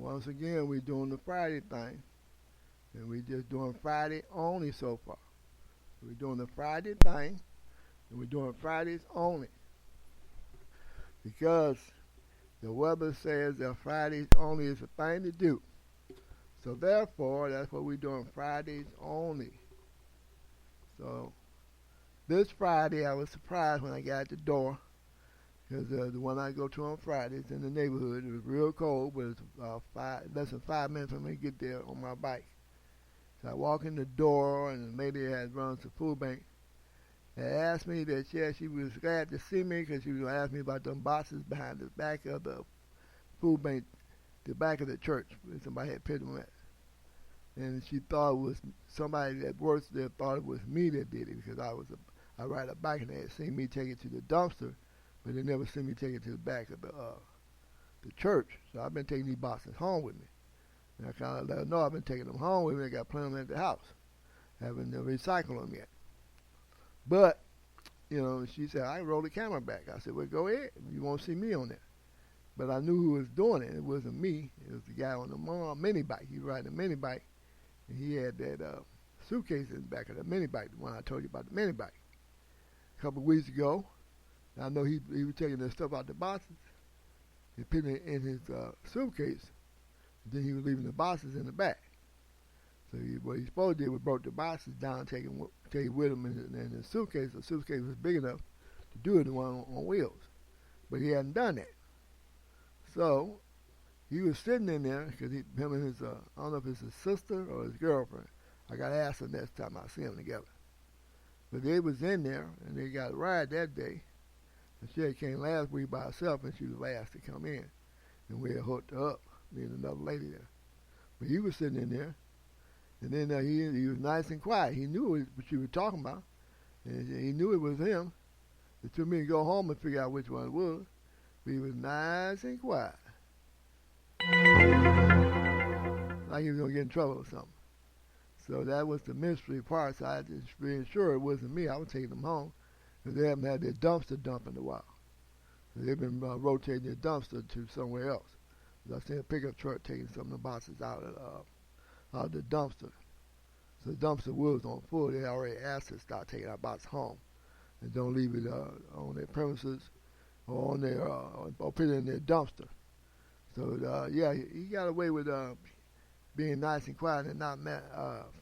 once again, we're doing the Friday thing, and we just doing Friday only so far. We're doing the Friday thing, and we're doing Fridays only because the weather says that Fridays only is the thing to do. So therefore, that's what we're doing Fridays only. So this Friday, I was surprised when I got at the door because the one I go to on Fridays in the neighborhood, it was real cold, but it's less than 5 minutes for me to get there on my bike. So I walk in the door, and the lady that runs the food bank had asked me that, yeah, she was glad to see me because she was going to ask me about them boxes behind the back of the food bank, the back of the church where somebody had put them at. And she thought it was somebody that works there thought it was me that did it because I ride a bike and they had seen me take it to the dumpster, but they never seen me take it to the back of the church. So I've been taking these boxes home with me. And I kind of let her know I've been taking them home with me. I got plenty of them at the house. I haven't recycled them yet. But, she said, I can roll the camera back. I said, well, go ahead. You won't see me on there. But I knew who was doing it. It wasn't me. It was the guy on the mini bike. He was riding a mini bike, and he had that suitcase in the back of the mini bike, the one I told you about the mini bike. A couple of weeks ago, I know he was taking the stuff out the boxes. He put it in his suitcase. Then he was leaving the boxes in the back. So what he supposed to do was broke the boxes down, take it with him in the suitcase. The suitcase was big enough to do it the one on wheels. But he hadn't done that. So he was sitting in there because him and his, I don't know if it's his sister or his girlfriend. I got to ask him next time I see them together. But they was in there, and they got a ride that day. And she had came last week by herself, and she was last to come in. And we had hooked her up, me and another lady there. But he was sitting in there, and then he was nice and quiet. He knew what she was talking about, and he knew it was him. It took me to go home and figure out which one it was. But he was nice and quiet, like he was going to get in trouble or something. So that was the mystery part, so I just being sure it wasn't me. I was taking them home, because they haven't had their dumpster dump in a while. So they've been rotating their dumpster to somewhere else. I seen a pickup truck taking some of the boxes out of the dumpster. So the dumpster was on full. They already asked us to start taking our box home and don't leave it on their premises or on their or put it in their dumpster. So yeah, he got away with being nice and quiet and not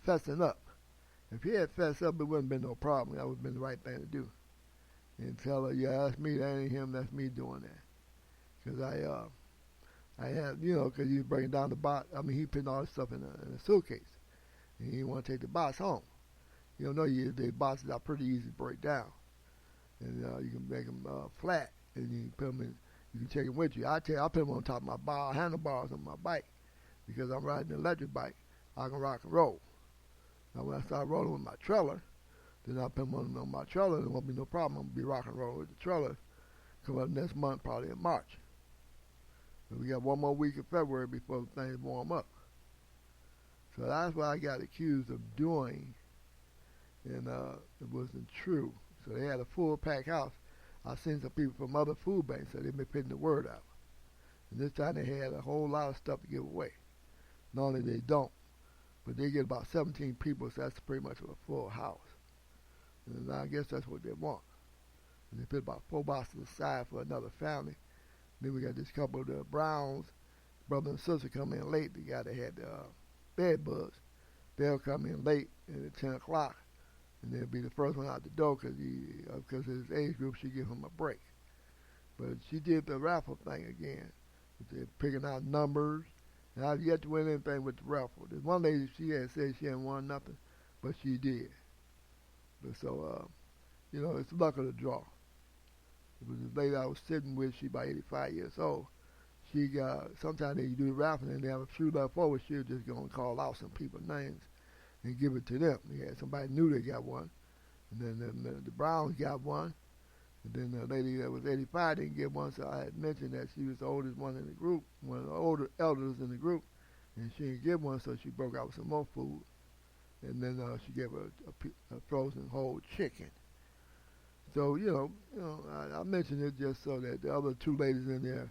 fessing up. If he had fessed up, it wouldn't have been no problem. That would have been the right thing to do. And tell her, yeah, that's me. That ain't him. That's me doing that. Because I had, because he was breaking down the box. I mean, he putting all this stuff in a suitcase. And he didn't want to take the box home. The boxes are pretty easy to break down. And you can make them flat. And you can put them in, you can take them with you. I put them on top of my handlebars on my bike. Because I'm riding an electric bike. I can rock and roll. Now, when I start rolling with my trailer, then I'll put them on my trailer. There won't be no problem. I'm going to be rock and rolling with the trailer. Come up next month, probably in March. But we got one more week of February before things warm up. So that's what I got accused of doing, and it wasn't true. So they had a full packed house. I seen some people from other food banks, so they've been putting the word out. And this time they had a whole lot of stuff to give away. Not only they don't, but they get about 17 people, so that's pretty much a full house. And I guess that's what they want. And they put about 4 boxes aside for another family. Then we got this couple of the Browns, brother and sister, come in late. The guy that had the bed bugs, they'll come in late at 10 o'clock, and they'll be the first one out the door because his age group, she give him a break. But she did the raffle thing again. They're picking out numbers, and I've yet to win anything with the raffle. There's one lady, she had said she hadn't won nothing, but she did. But so, it's luck of the draw. It was this lady I was sitting with. She about 85 years old. She got, sometimes they do the raffle and they have a few left over. She was just going to call out some people's names and give it to them. Yeah, somebody knew they got one. And then the Browns got one. And then the lady that was 85 didn't get one, so I had mentioned that she was the oldest one in the group, one of the older elders in the group, and she didn't get one, so she broke out with some more food. And then she gave her a frozen whole chicken. So, I mentioned it just so that the other 2 ladies in there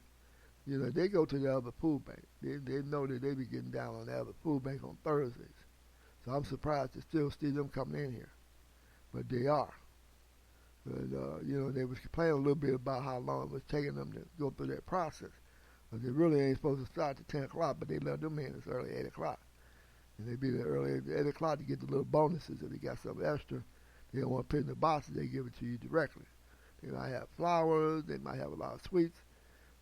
You know, they go to the other food bank. They know that they be getting down on the other food bank on Thursdays. So I'm surprised to still see them coming in here. But they are. But, you know, they was complaining a little bit about how long it was taking them to go through that process. But they really ain't supposed to start at 10 o'clock, but they let them in as early as 8 o'clock. And they be there early at 8 o'clock to get the little bonuses. If they got something extra, they don't want to put it in the boxes, they give it to you directly. They might have flowers, they might have a lot of sweets,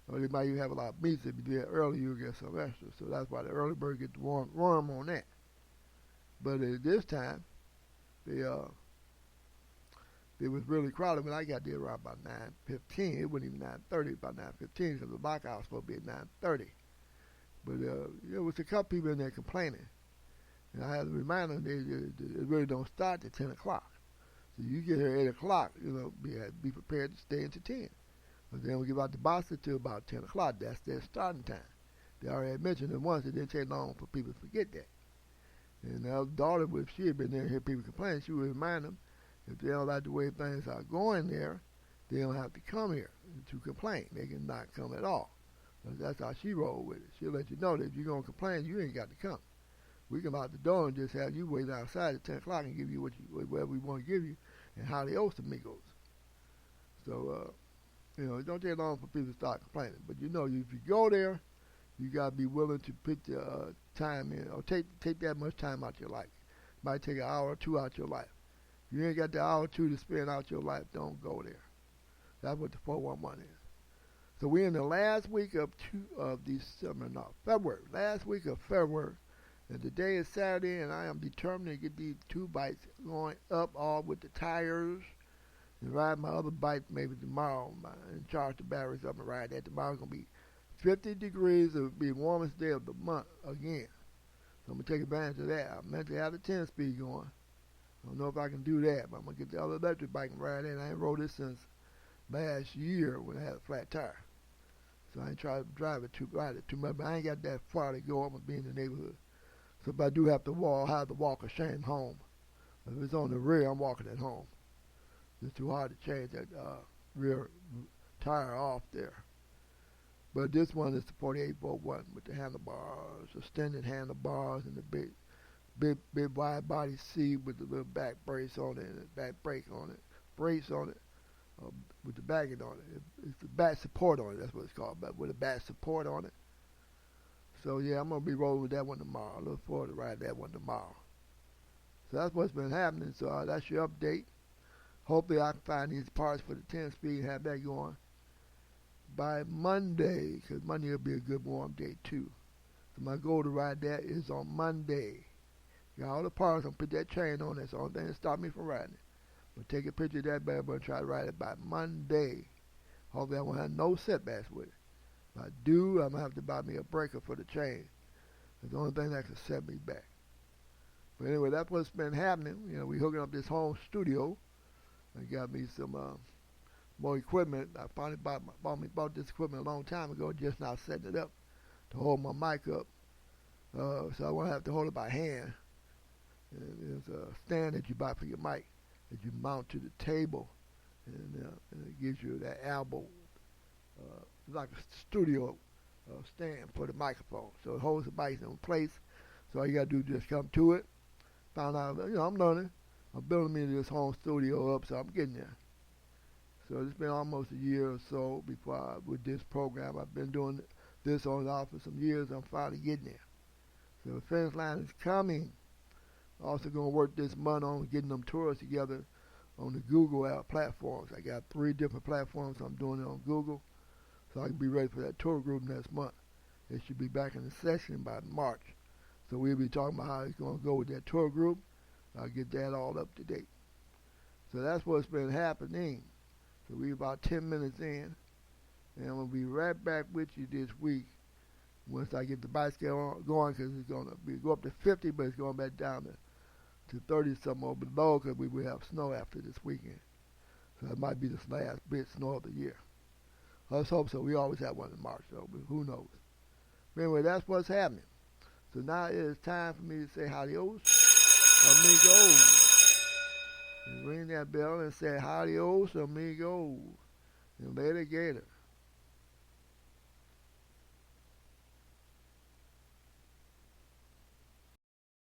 or they might even have a lot of meats. If you do it early, you'll get some extra. So that's why the early bird get the worm on that. But at this time, they it was really crowded when I got there around about 9:15. It wasn't even 9:30, about 9:15, because the lockout was supposed to be at 9:30. But there was a couple people in there complaining. And I had to remind them they really don't start at 10 o'clock. So you get here at 8 o'clock, you know, be prepared to stay until 10. But they don't give out the boxes until about 10 o'clock. That's their starting time. They already mentioned it once. It didn't take long for people to forget that. And our daughter, if she had been there and heard people complain, she would remind them, if they don't like the way things are going there, they don't have to come here to complain. They can not come at all. But that's how she rolled with it. She'll let you know that if you're going to complain, you ain't got to come. We come out the door and just have you wait outside at 10 o'clock and give you whatever we want to give you, and adios amigos. So, you know, it don't take long for people to start complaining. But you know, if you go there, you got to be willing to put the time in, or take that much time out your life. It might take an hour or two out your life. If you ain't got the hour or two to spend out your life, don't go there. That's what the 411 is. So we're in the last week of February. Last week of February. And today is Saturday, and I am determined to get these 2 bikes going up all with the tires and ride my other bike maybe tomorrow and charge the batteries up and ride that. Tomorrow's going to be 50 degrees. It will be the warmest day of the month again. So I'm going to take advantage of that. I meant to have the 10-speed going. I don't know if I can do that, but I'm going to get the other electric bike and ride it. I ain't rode it since last year when I had a flat tire. So I ain't tried to ride it too much, but I ain't got that far to go. I'm going to be in the neighborhood. So if I do have to walk, I have to walk a shame home. If it's on the rear, I'm walking it home. It's too hard to change that rear tire off there. But this one is the 4841 with the handlebars, extended handlebars, and the big wide body seat with the little back brace on it, and the back brace on it, with the backing on it. It's the back support on it. That's what it's called, but with the back support on it. So yeah, I'm gonna be rolling with that one tomorrow. I look forward to ride that one tomorrow. So that's what's been happening. So that's your update. Hopefully I can find these parts for the 10-speed and have that going by Monday, because Monday will be a good warm day too. So my goal to ride that is on Monday. Got all the parts. I'm gonna put that chain on. That's the only thing that stopped me from riding it. But take a picture of that bad boy and try to ride it by Monday. Hopefully I won't have no setbacks with it. If I do, I'm going to have to buy me a breaker for the chain. It's the only thing that can set me back. But anyway, that's what's been happening. You know, we hooking up this home studio. I got me some more equipment. I finally bought this equipment a long time ago, just now setting it up to hold my mic up. So I won't have to hold it by hand. And there's a stand that you buy for your mic that you mount to the table, and it gives you that elbow. Like a studio stand for the microphone. So it holds the mic in place. So all you got to do is just come to it. Found out, you know, I'm learning. I'm building me this home studio up, so I'm getting there. So it's been almost a year or so with this program. I've been doing this on and off for some years. I'm finally getting there. So the finish line is coming. Also going to work this month on getting them tours together on the Google platforms. I got 3 different platforms. I'm doing it on Google. So I can be ready for that tour group next month. It should be back in the session by March. So we'll be talking about how it's going to go with that tour group. I'll get that all up to date. So that's what's been happening. So we're about 10 minutes in. And I'm going to be right back with you this week once I get the bicycle going, because it's going to go up to 50, but it's going back down to 30-something or below, because we will have snow after this weekend. So that might be the last bit snow of the year. Let's hope so. We always have one in March, though, but who knows. But anyway, that's what's happening. So now it is time for me to say adios, amigos. And ring that bell and say adios, amigos. And later, gator.